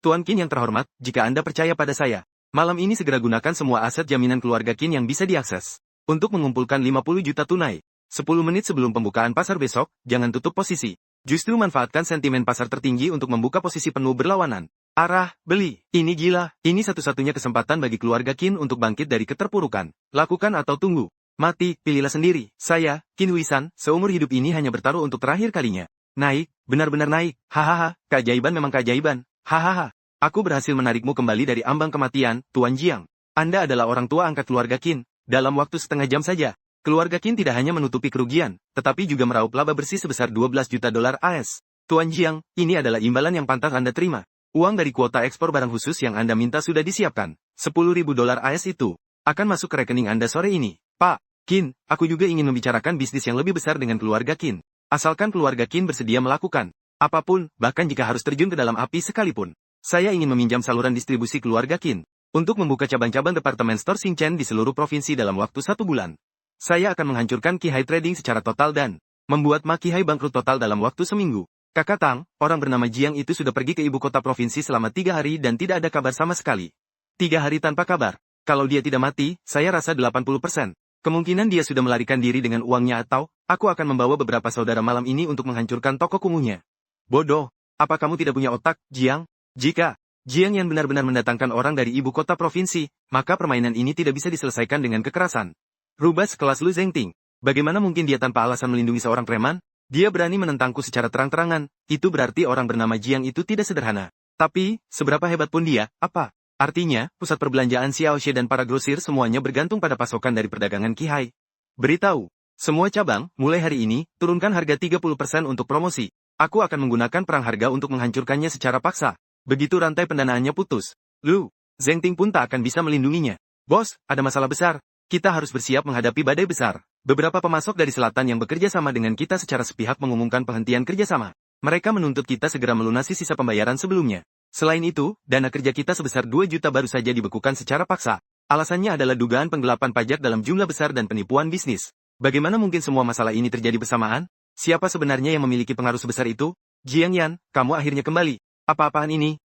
Tuan Qin yang terhormat, jika Anda percaya pada saya, malam ini segera gunakan semua aset jaminan keluarga Qin yang bisa diakses. Untuk mengumpulkan 50 juta tunai. 10 menit sebelum pembukaan pasar besok, jangan tutup posisi. Justru manfaatkan sentimen pasar tertinggi untuk membuka posisi penuh berlawanan. Arah, beli. Ini gila. Ini satu-satunya kesempatan bagi keluarga Qin untuk bangkit dari keterpurukan. Lakukan atau tunggu. Mati, pilihlah sendiri. Saya, Qin Huisan, seumur hidup ini hanya bertaruh untuk terakhir kalinya. Naik, benar-benar naik. Hahaha, keajaiban memang keajaiban. Hahaha. Aku berhasil menarikmu kembali dari ambang kematian, Tuan Jiang. Anda adalah orang tua angkat keluarga Qin. Dalam waktu setengah jam saja, keluarga Qin tidak hanya menutupi kerugian, tetapi juga meraup laba bersih sebesar 12 juta dolar AS. Tuan Jiang, ini adalah imbalan yang pantas Anda terima. Uang dari kuota ekspor barang khusus yang Anda minta sudah disiapkan. 10.000 dolar AS itu akan masuk ke rekening Anda sore ini. Pak Qin, aku juga ingin membicarakan bisnis yang lebih besar dengan keluarga Qin. Asalkan keluarga Qin bersedia melakukan apapun, bahkan jika harus terjun ke dalam api sekalipun. Saya ingin meminjam saluran distribusi keluarga Qin untuk membuka cabang-cabang departemen store Xinchen di seluruh provinsi dalam waktu 1 bulan. Saya akan menghancurkan Qihai Trading secara total dan membuat Ma Qihai bangkrut total dalam waktu seminggu. Kakak Tang, orang bernama Jiang itu sudah pergi ke ibu kota provinsi selama 3 hari dan tidak ada kabar sama sekali. 3 hari tanpa kabar. Kalau dia tidak mati, saya rasa 80%. Kemungkinan dia sudah melarikan diri dengan uangnya atau, aku akan membawa beberapa saudara malam ini untuk menghancurkan toko kumuhnya. Bodoh, apa kamu tidak punya otak, Jiang? Jika Jiang yang benar-benar mendatangkan orang dari ibu kota provinsi, maka permainan ini tidak bisa diselesaikan dengan kekerasan. Rubah sekelas Lu Zengting. Bagaimana mungkin dia tanpa alasan melindungi seorang preman? Dia berani menentangku secara terang-terangan, itu berarti orang bernama Jiang itu tidak sederhana. Tapi, seberapa hebat pun dia, apa? Artinya, pusat perbelanjaan Xiaoxie dan para grosir semuanya bergantung pada pasokan dari perdagangan Qihai. Beritahu, semua cabang, mulai hari ini, turunkan harga 30% untuk promosi. Aku akan menggunakan perang harga untuk menghancurkannya secara paksa. Begitu rantai pendanaannya putus, Lu Zengting pun tak akan bisa melindunginya. Bos, ada masalah besar. Kita harus bersiap menghadapi badai besar. Beberapa pemasok dari selatan yang bekerja sama dengan kita secara sepihak mengumumkan penghentian kerjasama. Mereka menuntut kita segera melunasi sisa pembayaran sebelumnya. Selain itu, dana kerja kita sebesar 2 juta baru saja dibekukan secara paksa. Alasannya adalah dugaan penggelapan pajak dalam jumlah besar dan penipuan bisnis. Bagaimana mungkin semua masalah ini terjadi bersamaan? Siapa sebenarnya yang memiliki pengaruh sebesar itu? Jiang Yan, kamu akhirnya kembali. Apa-apaan ini?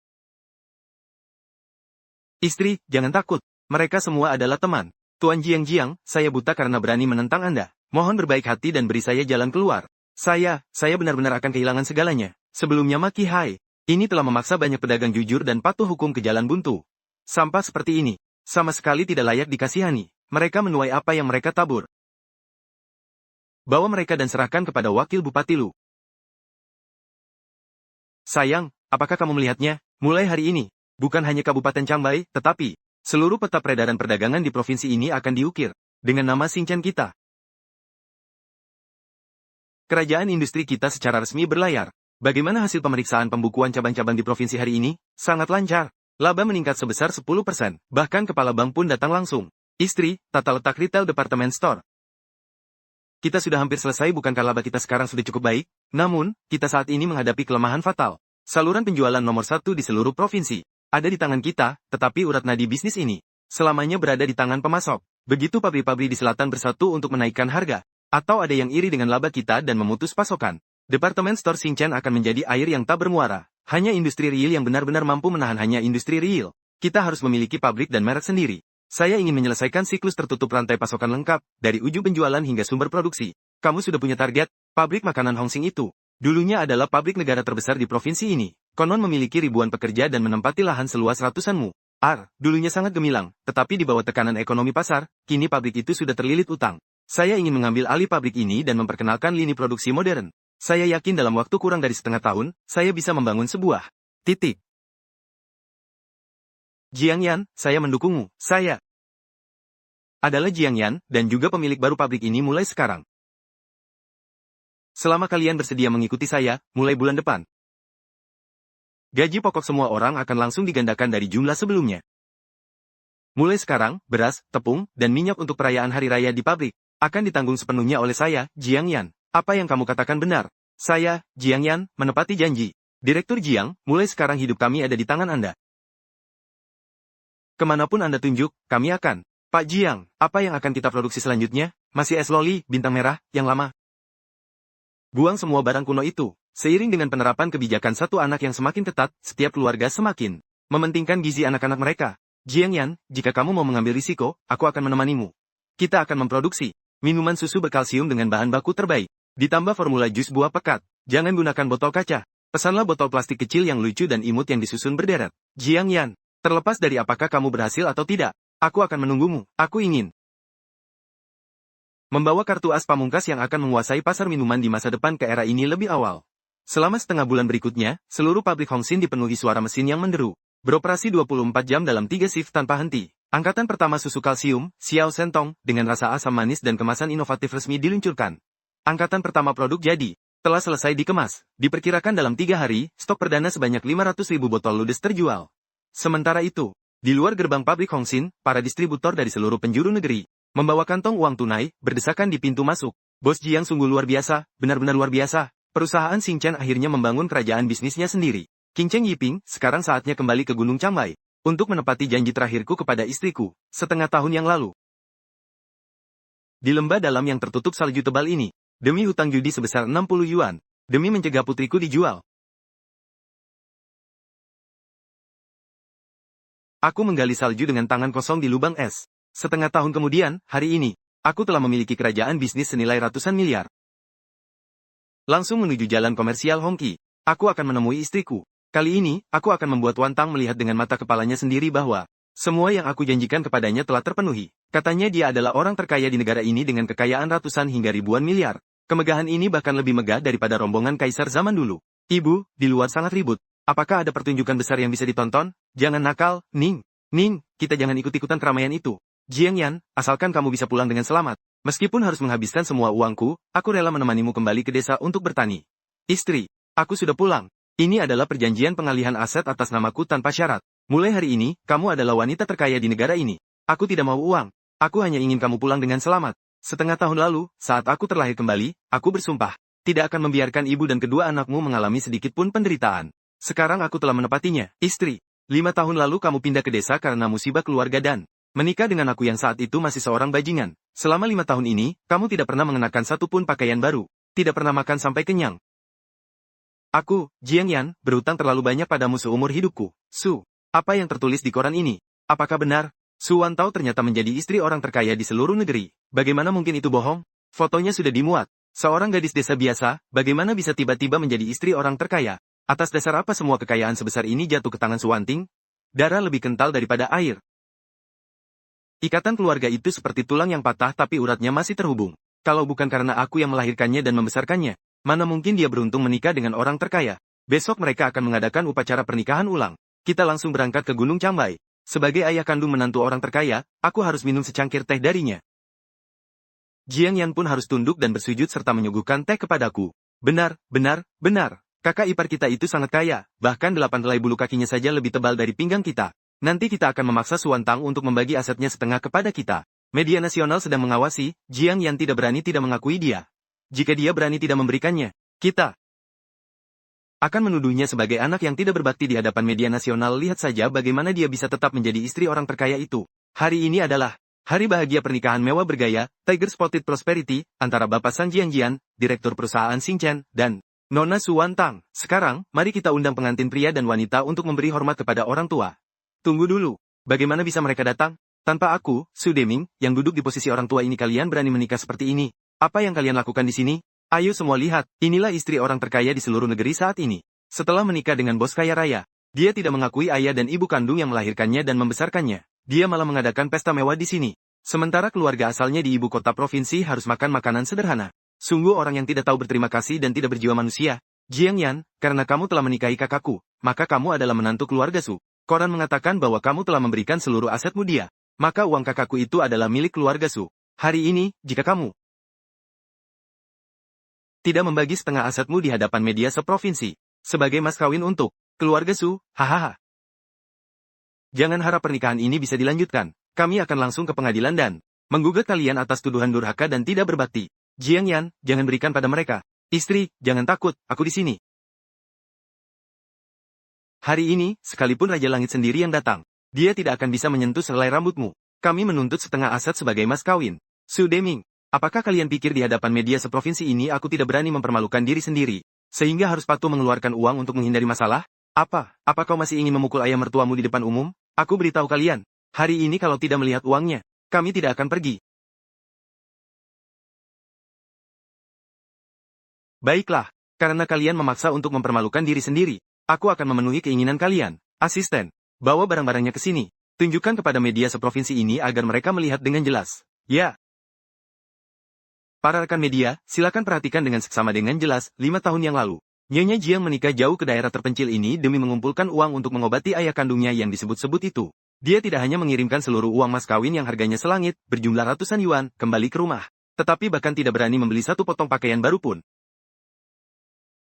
Istri, jangan takut. Mereka semua adalah teman. Tuan Jiang, saya buta karena berani menentang Anda. Mohon berbaik hati dan beri saya jalan keluar. Saya benar-benar akan kehilangan segalanya. Sebelumnya Ma Qihai ini telah memaksa banyak pedagang jujur dan patuh hukum ke jalan buntu. Sampah seperti ini sama sekali tidak layak dikasihani. Mereka menuai apa yang mereka tabur. Bawa mereka dan serahkan kepada wakil Bupati Lu. Sayang, apakah kamu melihatnya? Mulai hari ini, bukan hanya Kabupaten Chambai, tetapi seluruh peta peredaran perdagangan di provinsi ini akan diukir dengan nama Xinchen kita. Kerajaan industri kita secara resmi berlayar. Bagaimana hasil pemeriksaan pembukuan cabang-cabang di provinsi hari ini? Sangat lancar. Laba meningkat sebesar 10%. Bahkan kepala bank pun datang langsung. Istri, tata letak retail departemen store. Kita sudah hampir selesai bukankah laba kita sekarang sudah cukup baik? Namun, kita saat ini menghadapi kelemahan fatal. Saluran penjualan nomor 1 di seluruh provinsi. Ada di tangan kita, tetapi urat nadi bisnis ini selamanya berada di tangan pemasok. Begitu pabrik-pabrik di selatan bersatu untuk menaikkan harga, atau ada yang iri dengan laba kita dan memutus pasokan, departemen store Xinchen akan menjadi air yang tak bermuara. Hanya industri real yang benar-benar mampu menahan hanya industri real. Kita harus memiliki pabrik dan merek sendiri. Saya ingin menyelesaikan siklus tertutup rantai pasokan lengkap, dari ujung penjualan hingga sumber produksi. Kamu sudah punya target? Pabrik makanan Hongxing itu dulunya adalah pabrik negara terbesar di provinsi ini. Konon memiliki ribuan pekerja dan menempati lahan seluas ratusan mu. Dulunya sangat gemilang, tetapi di bawah tekanan ekonomi pasar, kini pabrik itu sudah terlilit utang. Saya ingin mengambil alih pabrik ini dan memperkenalkan lini produksi modern. Saya yakin dalam waktu kurang dari setengah tahun, saya bisa membangun sebuah titik. Jiang Yan, saya mendukungmu. Saya adalah Jiang Yan, dan juga pemilik baru pabrik ini mulai sekarang. Selama kalian bersedia mengikuti saya, mulai bulan depan, gaji pokok semua orang akan langsung digandakan dari jumlah sebelumnya. Mulai sekarang, beras, tepung, dan minyak untuk perayaan hari raya di pabrik akan ditanggung sepenuhnya oleh saya, Jiang Yan. Apa yang kamu katakan benar. Saya, Jiang Yan, menepati janji. Direktur Jiang, mulai sekarang hidup kami ada di tangan Anda. Kemanapun Anda tunjuk, kami akan. Pak Jiang, apa yang akan kita produksi selanjutnya? Masih es loli, bintang merah, yang lama. Buang semua barang kuno itu. Seiring dengan penerapan kebijakan satu anak yang semakin ketat, setiap keluarga semakin mementingkan gizi anak-anak mereka. Jiang Yan, jika kamu mau mengambil risiko, aku akan menemanimu. Kita akan memproduksi minuman susu berkalsium dengan bahan baku terbaik, ditambah formula jus buah pekat. Jangan gunakan botol kaca. Pesanlah botol plastik kecil yang lucu dan imut yang disusun berderet. Jiang Yan, terlepas dari apakah kamu berhasil atau tidak, aku akan menunggumu. Aku ingin membawa kartu as pamungkas yang akan menguasai pasar minuman di masa depan ke era ini lebih awal. Selama setengah bulan berikutnya, seluruh pabrik Hongxin dipenuhi suara mesin yang menderu. Beroperasi 24 jam dalam 3 shift tanpa henti. Angkatan pertama susu kalsium, Xiao Sentong, dengan rasa asam manis dan kemasan inovatif resmi diluncurkan. Angkatan pertama produk jadi telah selesai dikemas. Diperkirakan dalam 3 hari, stok perdana sebanyak 500.000 botol ludes terjual. Sementara itu, di luar gerbang pabrik Hongxin, para distributor dari seluruh penjuru negeri membawa kantong uang tunai, berdesakan di pintu masuk. Bos Jiang sungguh luar biasa, benar-benar luar biasa. Perusahaan Xinchen akhirnya membangun kerajaan bisnisnya sendiri. King Cheng Yiping, sekarang saatnya kembali ke Gunung Chambai untuk menepati janji terakhirku kepada istriku, setengah tahun yang lalu. Di lembah dalam yang tertutup salju tebal ini, demi hutang judi sebesar 60 yuan, demi mencegah putriku dijual. Aku menggali salju dengan tangan kosong di lubang es. Setengah tahun kemudian, hari ini, aku telah memiliki kerajaan bisnis senilai ratusan miliar. Langsung menuju jalan komersial Hongqi. Aku akan menemui istriku. Kali ini, aku akan membuat Wantang melihat dengan mata kepalanya sendiri bahwa semua yang aku janjikan kepadanya telah terpenuhi. Katanya dia adalah orang terkaya di negara ini dengan kekayaan ratusan hingga ribuan miliar. Kemegahan ini bahkan lebih megah daripada rombongan kaisar zaman dulu. Ibu, di luar sangat ribut. Apakah ada pertunjukan besar yang bisa ditonton? Jangan nakal, Ning. Ning, kita jangan ikut-ikutan keramaian itu. Jiang Yan, asalkan kamu bisa pulang dengan selamat. Meskipun harus menghabiskan semua uangku, aku rela menemanimu kembali ke desa untuk bertani. Istri, aku sudah pulang. Ini adalah perjanjian pengalihan aset atas namaku tanpa syarat. Mulai hari ini, kamu adalah wanita terkaya di negara ini. Aku tidak mau uang. Aku hanya ingin kamu pulang dengan selamat. Setengah tahun lalu, saat aku terlahir kembali, aku bersumpah tidak akan membiarkan ibu dan kedua anakmu mengalami sedikit pun penderitaan. Sekarang aku telah menepatinya. Istri, 5 tahun lalu kamu pindah ke desa karena musibah keluarga dan menikah dengan aku yang saat itu masih seorang bajingan. Selama 5 tahun ini, kamu tidak pernah mengenakan satu pun pakaian baru. Tidak pernah makan sampai kenyang. Aku, Jiang Yan, berhutang terlalu banyak padamu seumur hidupku. Su, apa yang tertulis di koran ini? Apakah benar? Su Wantao ternyata menjadi istri orang terkaya di seluruh negeri. Bagaimana mungkin itu bohong? Fotonya sudah dimuat. Seorang gadis desa biasa, bagaimana bisa tiba-tiba menjadi istri orang terkaya? Atas dasar apa semua kekayaan sebesar ini jatuh ke tangan Su Wanting? Darah lebih kental daripada air. Ikatan keluarga itu seperti tulang yang patah tapi uratnya masih terhubung. Kalau bukan karena aku yang melahirkannya dan membesarkannya, mana mungkin dia beruntung menikah dengan orang terkaya. Besok mereka akan mengadakan upacara pernikahan ulang. Kita langsung berangkat ke Gunung Chambai. Sebagai ayah kandung menantu orang terkaya, aku harus minum secangkir teh darinya. Jiang Yan pun harus tunduk dan bersujud serta menyuguhkan teh kepadaku. Benar, benar, benar. Kakak ipar kita itu sangat kaya, bahkan 8 helai bulu kakinya saja lebih tebal dari pinggang kita. Nanti kita akan memaksa Suwantang untuk membagi asetnya setengah kepada kita. Media nasional sedang mengawasi, Jiang Yan tidak berani tidak mengakui dia. Jika dia berani tidak memberikannya, kita akan menuduhnya sebagai anak yang tidak berbakti di hadapan media nasional. Lihat saja bagaimana dia bisa tetap menjadi istri orang terkaya itu. Hari ini adalah hari bahagia pernikahan mewah bergaya, Tiger Spotted Prosperity, antara Bapak San Jiangjian, Direktur Perusahaan Xingchen, dan Nona Su Wantang. Sekarang, mari kita undang pengantin pria dan wanita untuk memberi hormat kepada orang tua. Tunggu dulu, bagaimana bisa mereka datang? Tanpa aku, Su Deming, yang duduk di posisi orang tua ini, kalian berani menikah seperti ini? Apa yang kalian lakukan di sini? Ayo semua lihat, inilah istri orang terkaya di seluruh negeri saat ini. Setelah menikah dengan bos kaya raya, dia tidak mengakui ayah dan ibu kandung yang melahirkannya dan membesarkannya. Dia malah mengadakan pesta mewah di sini. Sementara keluarga asalnya di ibu kota provinsi harus makan makanan sederhana. Sungguh orang yang tidak tahu berterima kasih dan tidak berjiwa manusia. Jiang Yan, karena kamu telah menikahi kakakku, maka kamu adalah menantu keluarga Su. Koran mengatakan bahwa kamu telah memberikan seluruh asetmu dia. Maka uang kakakku itu adalah milik keluarga Su. Hari ini, jika kamu tidak membagi setengah asetmu di hadapan media seprovinsi, sebagai mas kawin untuk keluarga Su, hahaha. Jangan harap pernikahan ini bisa dilanjutkan. Kami akan langsung ke pengadilan dan menggugat kalian atas tuduhan durhaka dan tidak berbakti. Jiang Yan, jangan berikan pada mereka. Istri, jangan takut, aku di sini. Hari ini, sekalipun Raja Langit sendiri yang datang, dia tidak akan bisa menyentuh selai rambutmu. Kami menuntut setengah aset sebagai mas kawin. Su Deming, apakah kalian pikir di hadapan media seprovinsi ini aku tidak berani mempermalukan diri sendiri, sehingga harus patuh mengeluarkan uang untuk menghindari masalah? Apa kau masih ingin memukul ayah mertuamu di depan umum? Aku beritahu kalian, hari ini kalau tidak melihat uangnya, kami tidak akan pergi. Baiklah, karena kalian memaksa untuk mempermalukan diri sendiri, aku akan memenuhi keinginan kalian. Asisten, bawa barang-barangnya ke sini. Tunjukkan kepada media seprovinsi ini agar mereka melihat dengan jelas. Ya. Para rekan media, silakan perhatikan dengan seksama dengan jelas, 5 tahun yang lalu. Nyonya Jiang menikah jauh ke daerah terpencil ini demi mengumpulkan uang untuk mengobati ayah kandungnya yang disebut-sebut itu. Dia tidak hanya mengirimkan seluruh uang mas kawin yang harganya selangit, berjumlah ratusan yuan, kembali ke rumah. Tetapi bahkan tidak berani membeli satu potong pakaian baru pun.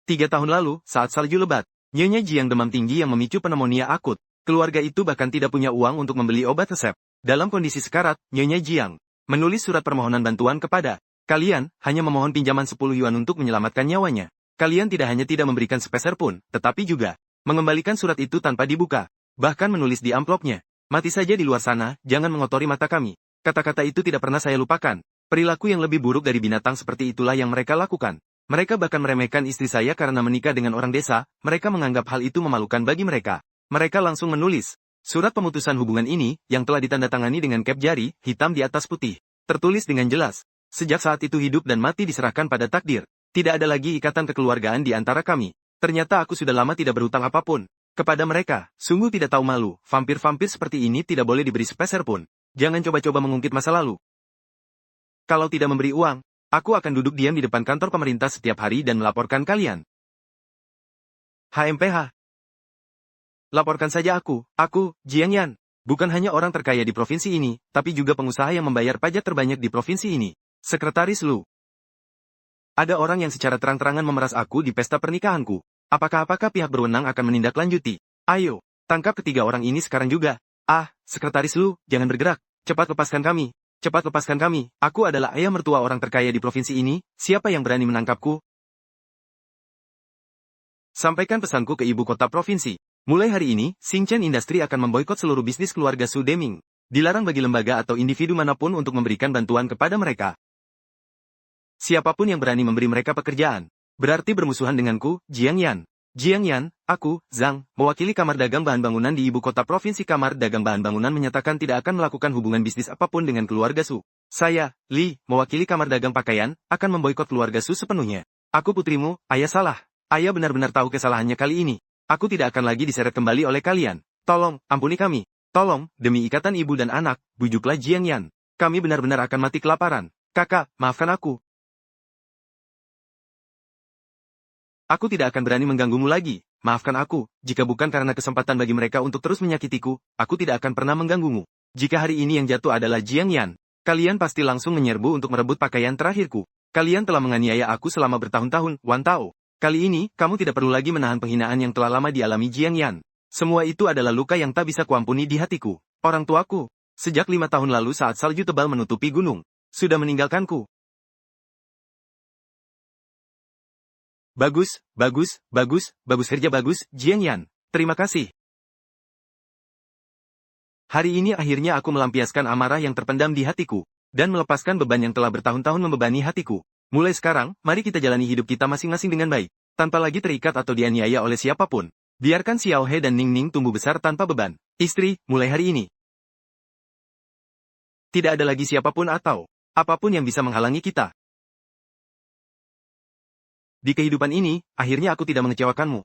3 tahun lalu, saat salju lebat, Nyonya Jiang demam tinggi yang memicu pneumonia akut. Keluarga itu bahkan tidak punya uang untuk membeli obat resep. Dalam kondisi sekarat, Nyonya Jiang menulis surat permohonan bantuan kepada kalian, hanya memohon pinjaman 10 yuan untuk menyelamatkan nyawanya. Kalian tidak hanya tidak memberikan sepeser pun, tetapi juga mengembalikan surat itu tanpa dibuka. Bahkan menulis di amplopnya, mati saja di luar sana, jangan mengotori mata kami. Kata-kata itu tidak pernah saya lupakan. Perilaku yang lebih buruk dari binatang seperti itulah yang mereka lakukan. Mereka bahkan meremehkan istri saya karena menikah dengan orang desa, mereka menganggap hal itu memalukan bagi mereka. Mereka langsung menulis surat pemutusan hubungan ini, yang telah ditandatangani dengan cap jari, hitam di atas putih. Tertulis dengan jelas. Sejak saat itu hidup dan mati diserahkan pada takdir. Tidak ada lagi ikatan kekeluargaan di antara kami. Ternyata aku sudah lama tidak berhutang apapun kepada mereka. Sungguh tidak tahu malu, vampir-vampir seperti ini tidak boleh diberi sepeser pun. Jangan coba-coba mengungkit masa lalu. Kalau tidak memberi uang, aku akan duduk diam di depan kantor pemerintah setiap hari dan melaporkan kalian. HMPH. Laporkan saja aku, Jiang Yan. Bukan hanya orang terkaya di provinsi ini, tapi juga pengusaha yang membayar pajak terbanyak di provinsi ini. Sekretaris Lu. Ada orang yang secara terang-terangan memeras aku di pesta pernikahanku. Apakah pihak berwenang akan menindaklanjuti? Ayo, tangkap ketiga orang ini sekarang juga. Sekretaris Lu, jangan bergerak. Cepat lepaskan kami. Cepat lepaskan kami. Aku adalah ayah mertua orang terkaya di provinsi ini. Siapa yang berani menangkapku? Sampaikan pesanku ke ibu kota provinsi. Mulai hari ini, Xingchen Industry akan memboikot seluruh bisnis keluarga Su Deming. Dilarang bagi lembaga atau individu manapun untuk memberikan bantuan kepada mereka. Siapapun yang berani memberi mereka pekerjaan, berarti bermusuhan denganku, Jiang Yan. Jiang Yan, aku, Zhang, mewakili Kamar Dagang Bahan Bangunan di ibu kota provinsi. Kamar Dagang Bahan Bangunan menyatakan tidak akan melakukan hubungan bisnis apapun dengan keluarga Su. Saya, Li, mewakili Kamar Dagang Pakaian, akan memboikot keluarga Su sepenuhnya. Aku putrimu, ayah salah. Ayah benar-benar tahu kesalahannya kali ini. Aku tidak akan lagi diseret kembali oleh kalian. Tolong, ampuni kami. Tolong, demi ikatan ibu dan anak, bujuklah Jiang Yan. Kami benar-benar akan mati kelaparan. Kakak, maafkan aku. Aku tidak akan berani mengganggumu lagi. Maafkan aku, jika bukan karena kesempatan bagi mereka untuk terus menyakitiku, aku tidak akan pernah mengganggumu. Jika hari ini yang jatuh adalah Jiang Yan, kalian pasti langsung menyerbu untuk merebut pakaian terakhirku. Kalian telah menganiaya aku selama bertahun-tahun, Wan Tao. Kali ini, kamu tidak perlu lagi menahan penghinaan yang telah lama dialami Jiang Yan. Semua itu adalah luka yang tak bisa kuampuni di hatiku. Orang tuaku. sejak 5 tahun lalu saat salju tebal menutupi gunung, sudah meninggalkanku. Bagus, bagus, bagus, bagus kerja bagus, Jiang Yan. Terima kasih. Hari ini akhirnya aku melampiaskan amarah yang terpendam di hatiku, dan melepaskan beban yang telah bertahun-tahun membebani hatiku. Mulai sekarang, mari kita jalani hidup kita masing-masing dengan baik, tanpa lagi terikat atau dianiaya oleh siapapun. Biarkan Xiao He dan Ning Ning tumbuh besar tanpa beban. Istri, mulai hari ini. Tidak ada lagi siapapun atau apapun yang bisa menghalangi kita. Di kehidupan ini, akhirnya aku tidak mengecewakanmu.